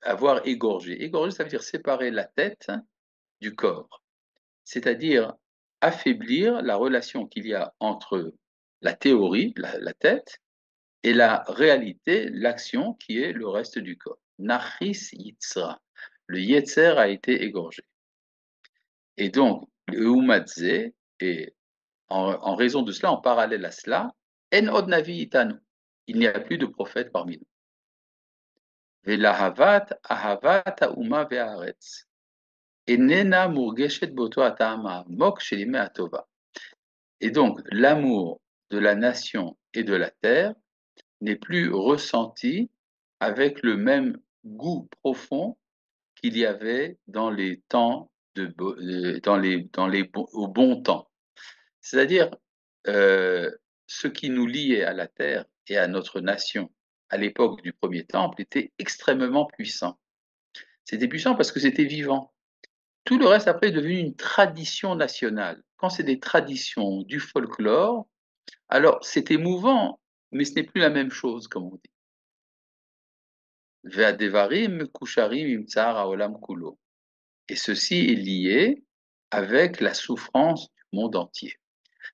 avoir égorgé. Égorgé, ça veut dire séparer la tête du corps, c'est-à-dire affaiblir la relation qu'il y a entre la théorie, la tête, et la réalité, l'action, qui est le reste du corps. Nachis yitzra. Le yetzer a été égorgé. Et donc, le umadze, et en raison de cela, en parallèle à cela, en od navi itanu. Il n'y a plus de prophète parmi nous. Velahavat ahavat hauma ve'aretz. Enena murgeshet boto atam ha'amok shel yemei atova. Et donc, l'amour de la nation et de la terre n'est plus ressenti avec le même goût profond qu'il y avait dans les temps au bon temps. C'est-à-dire, euh, ce qui nous liait à la terre et à notre nation à l'époque du premier temple était extrêmement puissant. C'était puissant parce que c'était vivant. Tout le reste après est devenu une tradition nationale. Quand c'est des traditions, du folklore, alors c'est émouvant, mais ce n'est plus la même chose, comme on dit. Ve'adevarim kusharim im tsar haolam kulo. Et ceci est lié avec la souffrance du monde entier.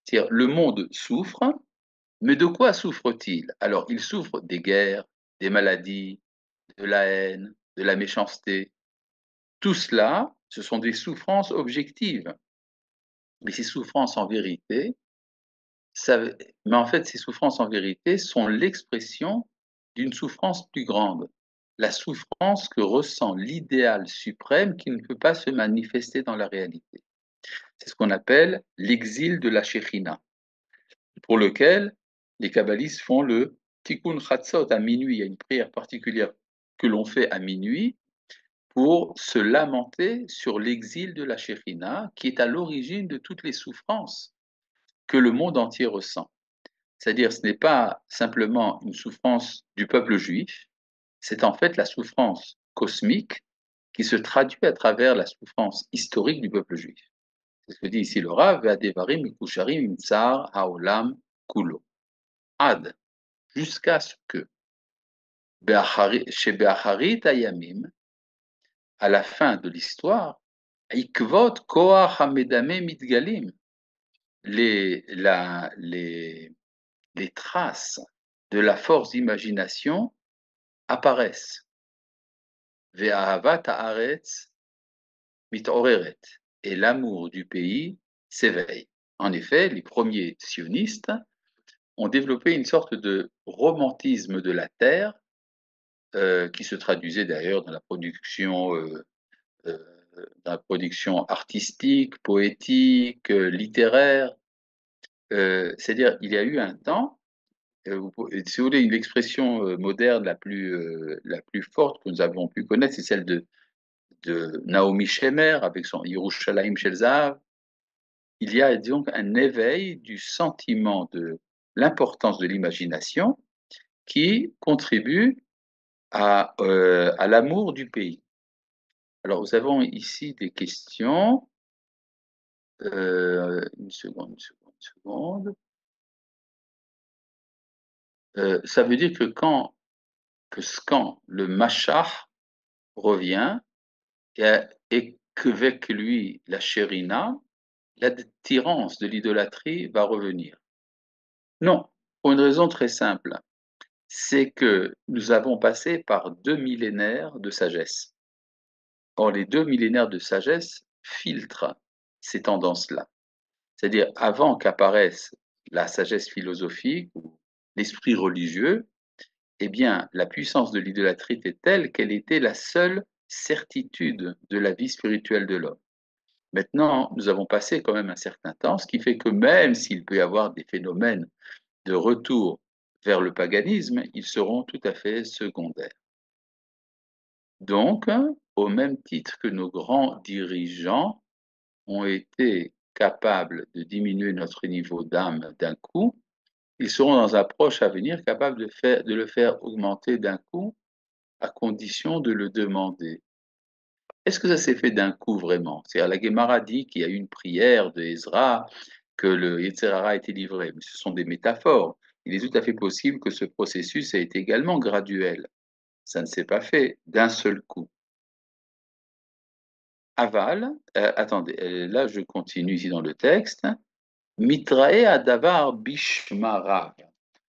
C'est-à-dire, le monde souffre, mais de quoi souffre-t-il? Alors, il souffre des guerres, des maladies, de la haine, de la méchanceté. Tout cela, ce sont des souffrances objectives. Mais ces souffrances en vérité, ça, mais en fait, ces souffrances en vérité sont l'expression d'une souffrance plus grande. La souffrance que ressent l'idéal suprême qui ne peut pas se manifester dans la réalité. C'est ce qu'on appelle l'exil de la Shekhinah, pour lequel les kabbalistes font le Tikkun Chatzot à minuit. Il y a une prière particulière que l'on fait à minuit pour se lamenter sur l'exil de la Shekhinah, qui est à l'origine de toutes les souffrances que le monde entier ressent. C'est-à-dire, ce n'est pas simplement une souffrance du peuple juif, c'est en fait la souffrance cosmique qui se traduit à travers la souffrance historique du peuple juif. C'est ce que dit ici le Rav, Ve'adevarim mikusharim im tsar haolam kulo. Ad, jusqu'à ce que, chez Be'acharit ayamim, à la fin de l'histoire, ikvot koach hamedame mitgalim, les, la, les traces de la force d'imagination apparaissent. Ve'ahavat haaretz mitoreret, et l'amour du pays s'éveille. En effet, les premiers sionistes ont développé une sorte de romantisme de la terre, qui se traduisait d'ailleurs euh, dans la production artistique, poétique, littéraire. C'est-à-dire, il y a eu un temps, si vous voulez, une expression moderne la plus forte que nous avons pu connaître, c'est celle de Naomi Shemer avec son Yerushalayim Shel Zahav. Il y a donc un éveil du sentiment de l'importance de l'imagination qui contribue à l'amour du pays. Alors, nous avons ici des questions. Une seconde, une seconde, une seconde. Ça veut dire que quand le Machach revient et qu'avec lui la Shérina, l'attirance de l'idolâtrie va revenir. Non, pour une raison très simple, c'est que nous avons passé par 2 millénaires de sagesse. Or, les 2 millénaires de sagesse filtrent ces tendances-là. C'est-à-dire, avant qu'apparaisse la sagesse philosophique ou l'esprit religieux, eh bien, la puissance de l'idolâtrie était telle qu'elle était la seule certitude de la vie spirituelle de l'homme. Maintenant, nous avons passé quand même un certain temps, ce qui fait que même s'il peut y avoir des phénomènes de retour vers le paganisme, ils seront tout à fait secondaires. Donc, au même titre que nos grands dirigeants ont été capables de diminuer notre niveau d'âme d'un coup, ils seront dans un proche avenir capables de le faire augmenter d'un coup, à condition de le demander. Est-ce que ça s'est fait d'un coup vraiment? C'est-à-dire, la Guémara dit qu'il y a eu une prière de Ezra, que le Yetzer Hara a été livré, mais ce sont des métaphores. Il est tout à fait possible que ce processus ait été également graduel. Ça ne s'est pas fait d'un seul coup. Aval, attendez, là je continue ici dans le texte. Mitrae adavar bishmarav.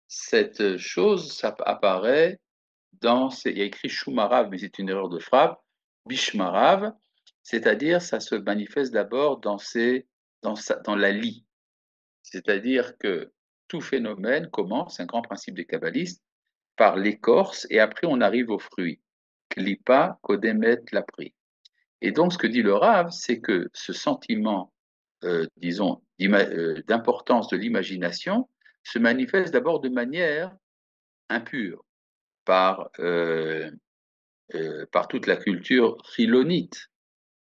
Cette chose, ça apparaît il y a écrit Shumarav, mais c'est une erreur de frappe. Bishmarav, c'est-à-dire ça se manifeste d'abord dans la lie. C'est-à-dire que tout phénomène commence, un grand principe des kabbalistes, par l'écorce et après on arrive au fruit. Klipa kodemet lapri. Et donc ce que dit le Rav, c'est que ce sentiment, disons, d'importance de l'imagination se manifeste d'abord de manière impure par toute la culture chilonite,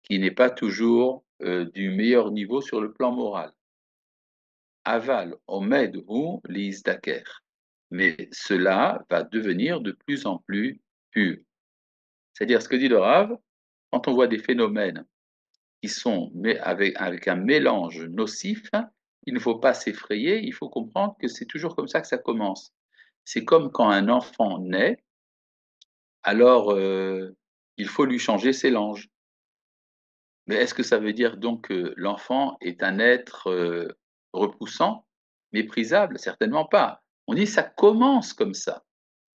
qui n'est pas toujours du meilleur niveau sur le plan moral. Aval, omed ou l'isdaker. Mais cela va devenir de plus en plus pur. C'est-à-dire, ce que dit le Rav, quand on voit des phénomènes qui sont avec un mélange nocif, il ne faut pas s'effrayer, il faut comprendre que c'est toujours comme ça que ça commence. C'est comme quand un enfant naît, alors il faut lui changer ses langes. Mais est-ce que ça veut dire donc que l'enfant est un être repoussant, méprisable? Certainement pas. On dit ça commence comme ça,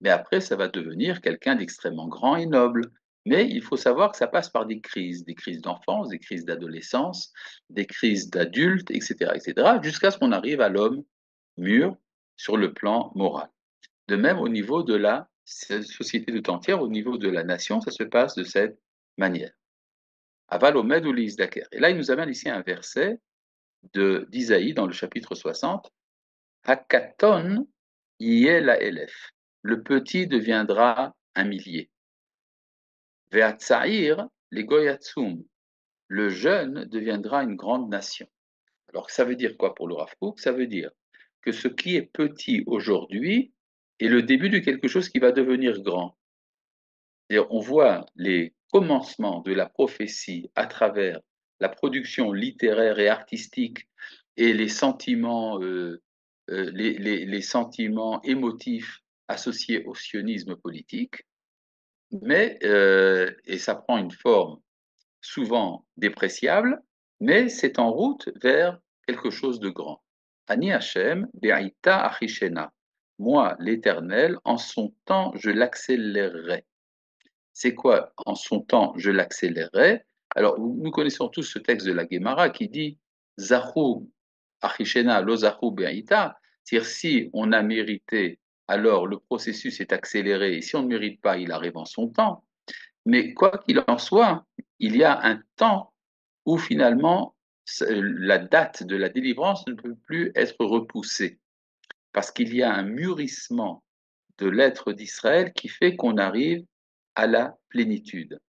mais après ça va devenir quelqu'un d'extrêmement grand et noble. Mais il faut savoir que ça passe par des crises d'enfance, des crises d'adolescence, des crises d'adultes, etc., jusqu'à ce qu'on arrive à l'homme mûr sur le plan moral. De même, au niveau de la société tout entière, au niveau de la nation, ça se passe de cette manière. Aval omed ou l'isdaker. Et là, il nous amène ici un verset d'Isaïe dans le chapitre 60. Hakaton yeh la elef. Le petit deviendra un millier. Ve'atza'ir les goyatsum. Le jeune deviendra une grande nation. Alors, ça veut dire quoi pour le Rav Kook? Ça veut dire que ce qui est petit aujourd'hui est le début de quelque chose qui va devenir grand. C'est-à-dire, on voit les commencements de la prophétie à travers la production littéraire et artistique et les sentiments, les sentiments émotifs associés au sionisme politique, mais et ça prend une forme souvent dépréciable, mais c'est en route vers quelque chose de grand. Ani Hachem, Be'aïta Achishena. Moi, l'Éternel, en son temps, je l'accélérerai. C'est quoi en son temps, je l'accélérerai? Alors, nous connaissons tous ce texte de la Gemara qui dit Zahu Achishena lo Zahu Be'aïta. C'est-à-dire, si on a mérité, alors le processus est accéléré, et si on ne mérite pas, il arrive en son temps. Mais quoi qu'il en soit, il y a un temps où finalement la date de la délivrance ne peut plus être repoussée, parce qu'il y a un mûrissement de l'être d'Israël qui fait qu'on arrive à la plénitude.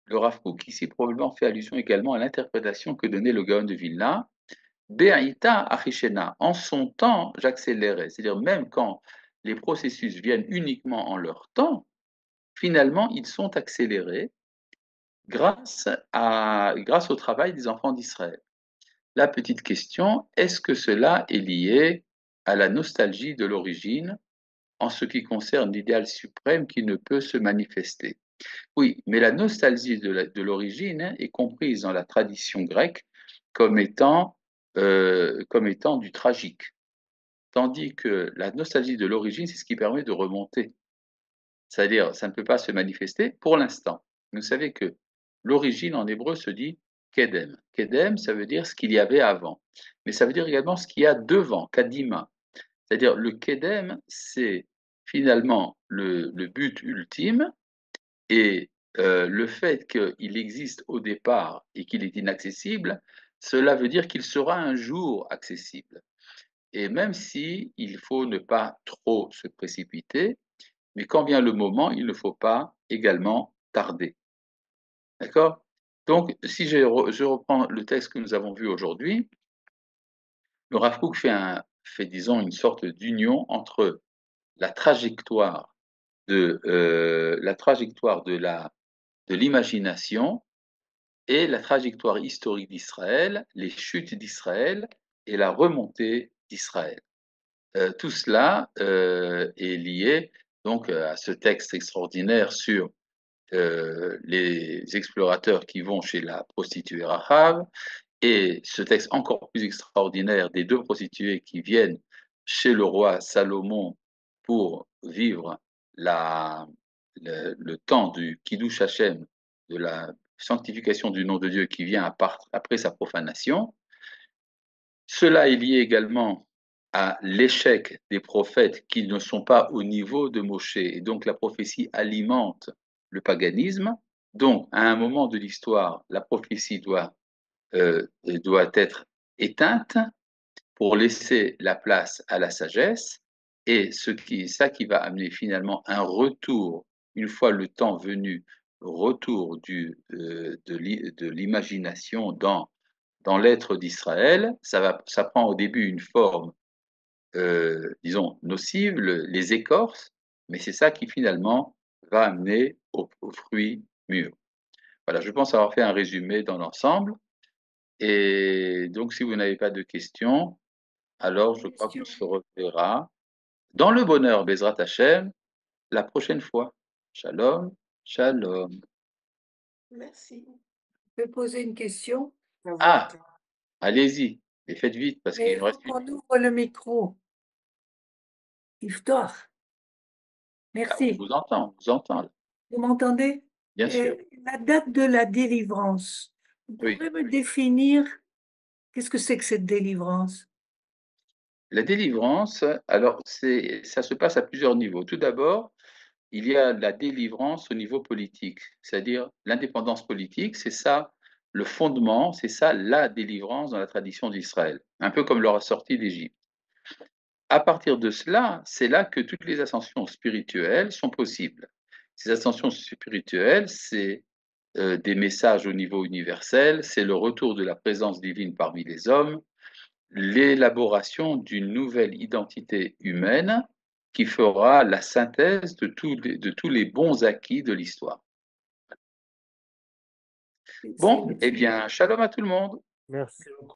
Le Rav Kook ici probablement fait allusion également à l'interprétation que donnait le Gaon de Vilna, Be'aïta Achishena, en son temps j'accélérais, c'est-à-dire même quand les processus viennent uniquement en leur temps, finalement ils sont accélérés grâce au travail des enfants d'Israël. La petite question, est-ce que cela est lié à la nostalgie de l'origine en ce qui concerne l'idéal suprême qui ne peut se manifester? Oui, mais la nostalgie de l'origine est comprise dans la tradition grecque comme comme étant du tragique, tandis que la nostalgie de l'origine, c'est ce qui permet de remonter. C'est-à-dire, ça ne peut pas se manifester pour l'instant. Vous savez que l'origine en hébreu se dit kedem. Kedem, ça veut dire ce qu'il y avait avant. Mais ça veut dire également ce qu'il y a devant, kadima. C'est-à-dire, le kedem, c'est finalement le but ultime et le fait qu'il existe au départ et qu'il est inaccessible, cela veut dire qu'il sera un jour accessible. Et même si il faut ne pas trop se précipiter, mais quand vient le moment, il ne faut pas également tarder. D'accord? Donc, si je reprends le texte que nous avons vu aujourd'hui, le Rav Kook fait, disons, une sorte d'union entre la trajectoire de l'imagination et la trajectoire historique d'Israël, les chutes d'Israël et la remontée d'Israël. Tout cela est lié donc à ce texte extraordinaire sur les explorateurs qui vont chez la prostituée Rahab, et ce texte encore plus extraordinaire des deux prostituées qui viennent chez le roi Salomon pour vivre le temps du Kiddush Hashem, de la sanctification du nom de Dieu qui vient après sa profanation. Cela est lié également à l'échec des prophètes qui ne sont pas au niveau de Moshe, et donc la prophétie alimente le paganisme. Donc, à un moment de l'histoire, la prophétie doit être éteinte pour laisser la place à la sagesse, et ça qui va amener finalement un retour, une fois le temps venu, retour de l'imagination dans l'être d'Israël. Ça prend au début une forme, disons, nocive, les écorces, mais c'est ça qui finalement va amener aux fruits mûrs. Voilà, je pense avoir fait un résumé dans l'ensemble. Et donc, si vous n'avez pas de questions, alors je crois qu'on Question. se reverra dans le bonheur, Bezrat Hachem, la prochaine fois. Shalom, shalom. Merci. Je peux poser une question? Ah, allez-y, et faites vite parce Mais qu'il il nous faut reste qu'on ouvre le micro. Iftar. Ah, on Merci. vous entend, on vous entend, Vous m'entendez? bien sûr. La date de la délivrance. Vous Oui. pouvez me définir qu'est-ce que c'est que cette délivrance? La délivrance, alors ça se passe à plusieurs niveaux. Tout d'abord, il y a la délivrance au niveau politique, c'est-à-dire l'indépendance politique, c'est ça le fondement, c'est ça la délivrance dans la tradition d'Israël, un peu comme leur sortie d'Égypte. À partir de cela, c'est là que toutes les ascensions spirituelles sont possibles. Ces ascensions spirituelles, c'est des messages au niveau universel, c'est le retour de la présence divine parmi les hommes, l'élaboration d'une nouvelle identité humaine qui fera la synthèse de tous les bons acquis de l'histoire. Bon, eh bien, shalom à tout le monde. Merci beaucoup.